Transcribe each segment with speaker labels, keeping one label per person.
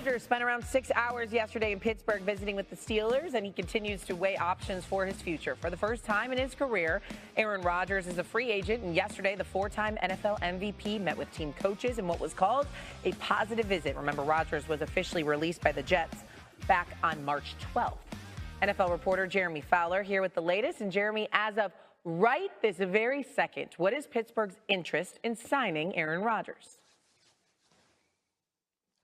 Speaker 1: Rodgers spent around 6 hours yesterday in Pittsburgh visiting with the Steelers, and he continues to weigh options for his future. For the first time in his career, Aaron Rodgers is a free agent, and yesterday the four-time NFL MVP met with team coaches in what was called a positive visit. Remember, Rodgers was officially released by the Jets back on March 12th. NFL reporter Jeremy Fowler here with the latest. And Jeremy, as of right this very second, what is Pittsburgh's interest in signing Aaron Rodgers?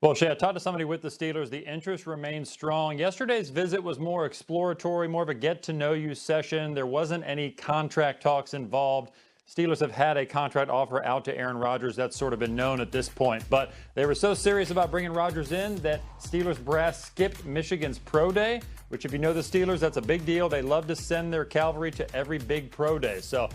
Speaker 2: Well, Shay, I talked to somebody with the Steelers. The interest remains strong. Yesterday's visit was more exploratory, more of a get-to-know-you session. There wasn't any contract talks involved. Steelers have had a contract offer out to Aaron Rodgers. That's sort of been known at this point. But they were so serious about bringing Rodgers in that Steelers brass skipped Michigan's Pro Day, which if you know the Steelers, that's a big deal. They love to send their cavalry to every big Pro Day. So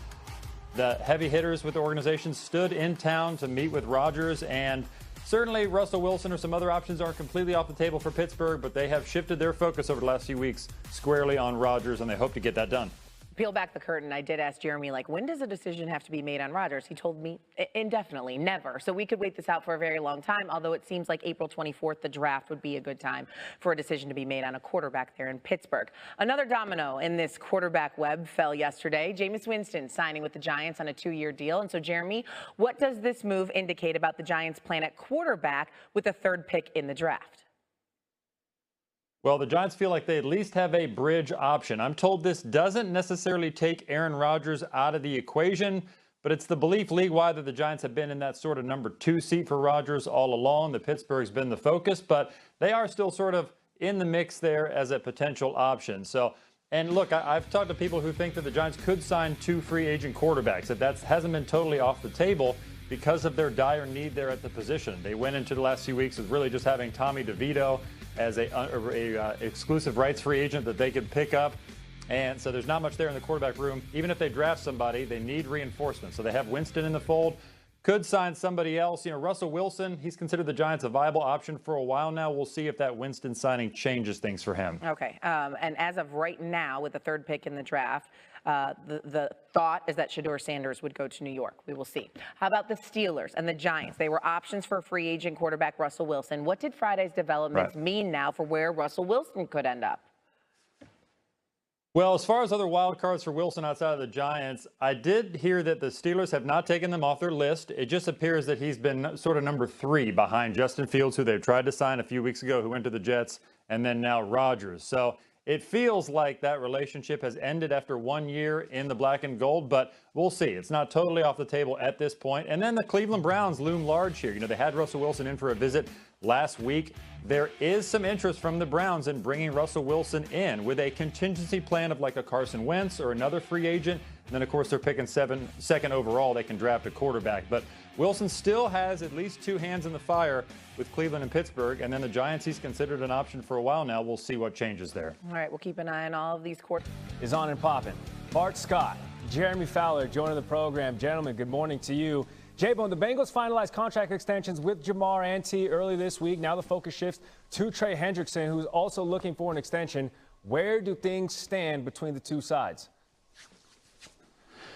Speaker 2: the heavy hitters with the organization stood in town to meet with Rodgers, and certainly Russell Wilson or some other options aren't completely off the table for Pittsburgh, but they have shifted their focus over the last few weeks squarely on Rodgers, and they hope to get that done.
Speaker 1: Peel back the curtain, I did ask Jeremy, when does a decision have to be made on Rodgers? He told me indefinitely, never. So we could wait this out for a very long time, although it seems like April 24th, the draft, would be a good time for a decision to be made on a quarterback there in Pittsburgh. Another domino in this quarterback web fell yesterday. Jameis Winston signing with the Giants on a 2-year deal. And so, Jeremy, what does this move indicate about the Giants' plan at quarterback with the third pick in the draft?
Speaker 2: Well, the Giants feel like they at least have a bridge option. I'm told this doesn't necessarily take Aaron Rodgers out of the equation, but it's the belief league-wide that the Giants have been in that sort of number 2 seat for Rodgers all along. That Pittsburgh's been the focus, but they are still sort of in the mix there as a potential option. So, and look, I've talked to people who think that the Giants could sign 2 free agent quarterbacks, that hasn't been totally off the table because of their dire need there at the position. They went into the last few weeks with really just having Tommy DeVito as a exclusive rights free agent that they could pick up. And so there's not much there in the quarterback room. Even if they draft somebody, they need reinforcement. So they have Winston in the fold. Could sign somebody else. Russell Wilson, he's considered the Giants a viable option for a while now. We'll see if that Winston signing changes things for him.
Speaker 1: Okay. And as of right now, with the third pick in the draft, the thought is that Shedeur Sanders would go to New York. We will see. How about the Steelers and the Giants? They were options for free agent quarterback Russell Wilson. What did Friday's developments mean now for where Russell Wilson could end up?
Speaker 2: Well, as far as other wild cards for Wilson outside of the Giants, I did hear that the Steelers have not taken them off their list. It just appears that he's been sort of number 3 behind Justin Fields, who they've tried to sign a few weeks ago, who went to the Jets, and then now Rodgers. So it feels like that relationship has ended after 1 year in the black and gold, but we'll see. It's not totally off the table at this point. And then the Cleveland Browns loom large here. They had Russell Wilson in for a visit last week. There is some interest from the Browns in bringing Russell Wilson in with a contingency plan of like a Carson Wentz or another free agent. And then, of course, they're picking second overall. They can draft a quarterback. But Wilson still has at least 2 hands in the fire with Cleveland and Pittsburgh. And then the Giants, he's considered an option for a while now. We'll see what changes there.
Speaker 1: All right, we'll keep an eye on all of these courts.
Speaker 3: Is on and popping. Bart Scott, Jeremy Fowler joining the program. Gentlemen, good morning to you. J-Bone, the Bengals finalized contract extensions with Ja'Marr and T early this week. Now the focus shifts to Trey Hendrickson, who's also looking for an extension. Where do things stand between the two sides?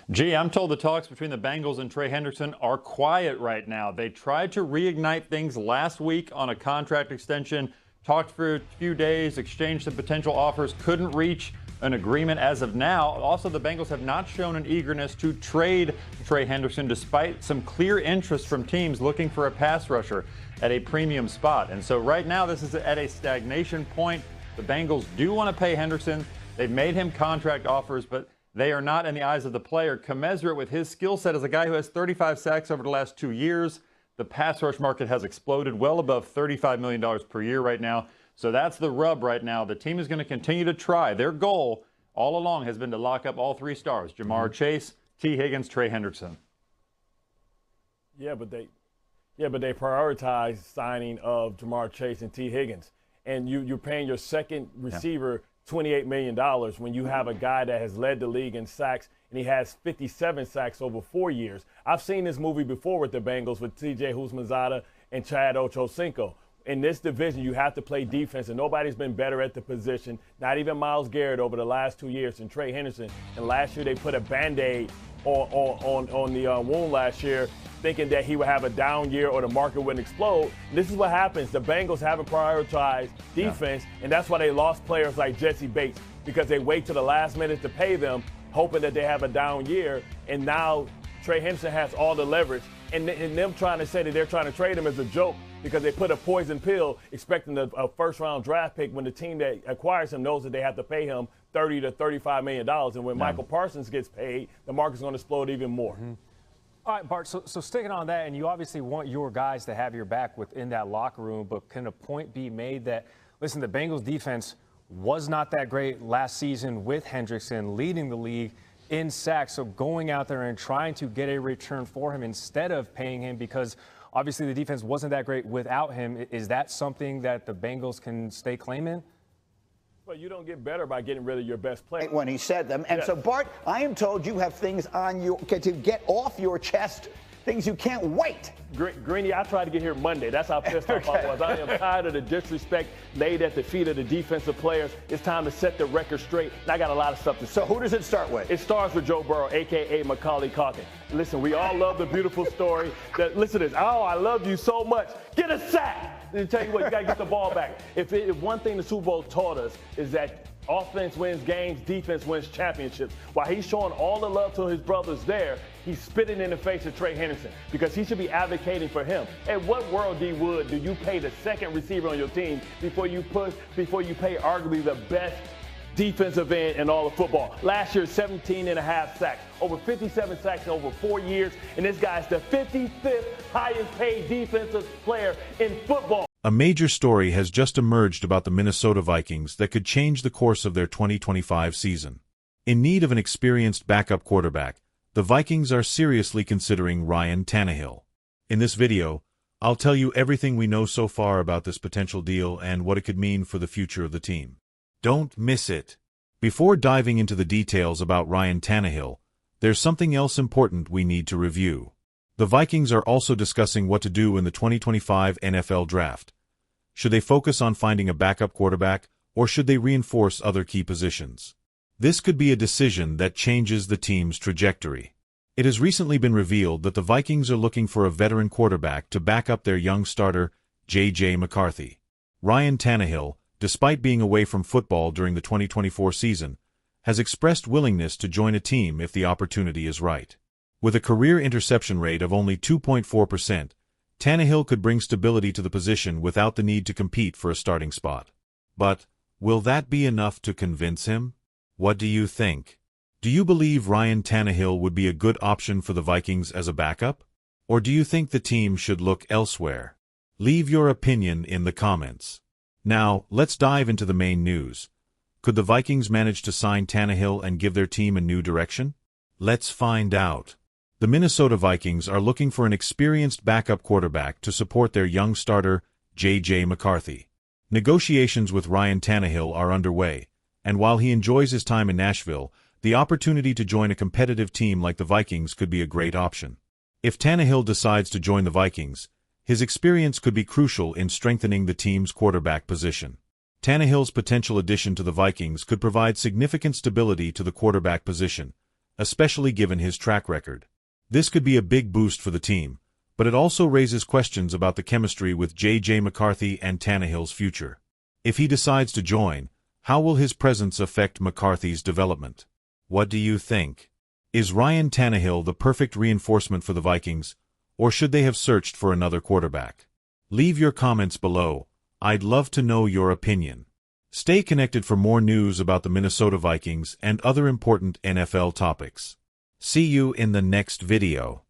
Speaker 2: Gee, I'm told the talks between the Bengals and Trey Hendrickson are quiet right now. They tried to reignite things last week on a contract extension, talked for a few days, exchanged some potential offers, couldn't reach an agreement as of now. Also, the Bengals have not shown an eagerness to trade Trey Hendrickson despite some clear interest from teams looking for a pass rusher at a premium spot. And so right now this is at a stagnation point. The Bengals do want to pay Hendrickson. They've made him contract offers, but they are not in the eyes of the player commensurate with his skill set as a guy who has 35 sacks over the last 2 years. The pass rush market has exploded well above $35 million per year right now. So that's the rub right now. The team is going to continue to try. Their goal all along has been to lock up all 3 stars, Ja'Marr Chase, T. Higgins, Trey Hendrickson.
Speaker 4: Yeah, but they prioritize signing of Ja'Marr Chase and T. Higgins. And you're paying your second receiver $28 million when you have a guy that has led the league in sacks, and he has 57 sacks over 4 years. I've seen this movie before with the Bengals with T.J. Houshmandzadeh and Chad Ochocinco. In this division, you have to play defense, and nobody's been better at the position, not even Myles Garrett over the last 2 years, and Trey Hendrickson. And last year they put a Band-Aid on the wound last year thinking that he would have a down year or the market wouldn't explode. This is what happens. The Bengals haven't prioritized defense, and that's why they lost players like Jesse Bates, because they wait to the last minute to pay them, hoping that they have a down year. And now Trey Henderson has all the leverage. And them trying to say that they're trying to trade him is a joke, because they put a poison pill expecting a first-round draft pick when the team that acquires him knows that they have to pay him $30 to $35 million. And when Michael Parsons gets paid, the market's going to explode even more.
Speaker 3: Mm-hmm. All right, Bart, so sticking on that, and you obviously want your guys to have your back within that locker room, but can a point be made that, listen, the Bengals defense was not that great last season with Hendrickson leading the league in sacks, so going out there and trying to get a return for him instead of paying him, because obviously the defense wasn't that great without him, is that something that the Bengals can stay claiming?
Speaker 4: Well, you don't get better by getting rid of your best player.
Speaker 5: When he said them. And so, Bart, I am told you have things on you to get off your chest, things you can't wait.
Speaker 4: Greeny, I tried to get here Monday. That's how pissed off I was. I am tired of the disrespect laid at the feet of the defensive players. It's time to set the record straight. And I got a lot of stuff to say.
Speaker 5: So who does it start with?
Speaker 4: It starts with Joe Burrow, a.k.a. Macaulay Culkin. Listen, we all love the beautiful story. Listen to this. Oh, I love you so much. Get a sack. Let me tell you what, you got to get the ball back. If one thing the Super Bowl taught us is that offense wins games, defense wins championships. While he's showing all the love to his brothers there, he's spitting in the face of Trey Henderson, because he should be advocating for him. In what world, D. Wood, do you pay the second receiver on your team before you pay arguably the best defensive end in all of football? Last year, 17.5 sacks, over 57 sacks in over 4 years, and this guy's the 55th highest paid defensive player in football.
Speaker 6: A major story has just emerged about the Minnesota Vikings that could change the course of their 2025 season. In need of an experienced backup quarterback, the Vikings are seriously considering Ryan Tannehill. In this video, I'll tell you everything we know so far about this potential deal and what it could mean for the future of the team. Don't miss it. Before diving into the details about Ryan Tannehill, there's something else important we need to review. The Vikings are also discussing what to do in the 2025 NFL Draft. Should they focus on finding a backup quarterback, or should they reinforce other key positions? This could be a decision that changes the team's trajectory. It has recently been revealed that the Vikings are looking for a veteran quarterback to back up their young starter, J.J. McCarthy. Ryan Tannehill, despite being away from football during the 2024 season, has expressed willingness to join a team if the opportunity is right. With a career interception rate of only 2.4%, Tannehill could bring stability to the position without the need to compete for a starting spot. But will that be enough to convince him? What do you think? Do you believe Ryan Tannehill would be a good option for the Vikings as a backup? Or do you think the team should look elsewhere? Leave your opinion in the comments. Now, let's dive into the main news. Could the Vikings manage to sign Tannehill and give their team a new direction? Let's find out. The Minnesota Vikings are looking for an experienced backup quarterback to support their young starter, J.J. McCarthy. Negotiations with Ryan Tannehill are underway, and while he enjoys his time in Nashville, the opportunity to join a competitive team like the Vikings could be a great option. If Tannehill decides to join the Vikings, his experience could be crucial in strengthening the team's quarterback position. Tannehill's potential addition to the Vikings could provide significant stability to the quarterback position, especially given his track record. This could be a big boost for the team, but it also raises questions about the chemistry with J.J. McCarthy and Tannehill's future. If he decides to join, how will his presence affect McCarthy's development? What do you think? Is Ryan Tannehill the perfect reinforcement for the Vikings, or should they have searched for another quarterback? Leave your comments below. I'd love to know your opinion. Stay connected for more news about the Minnesota Vikings and other important NFL topics. See you in the next video.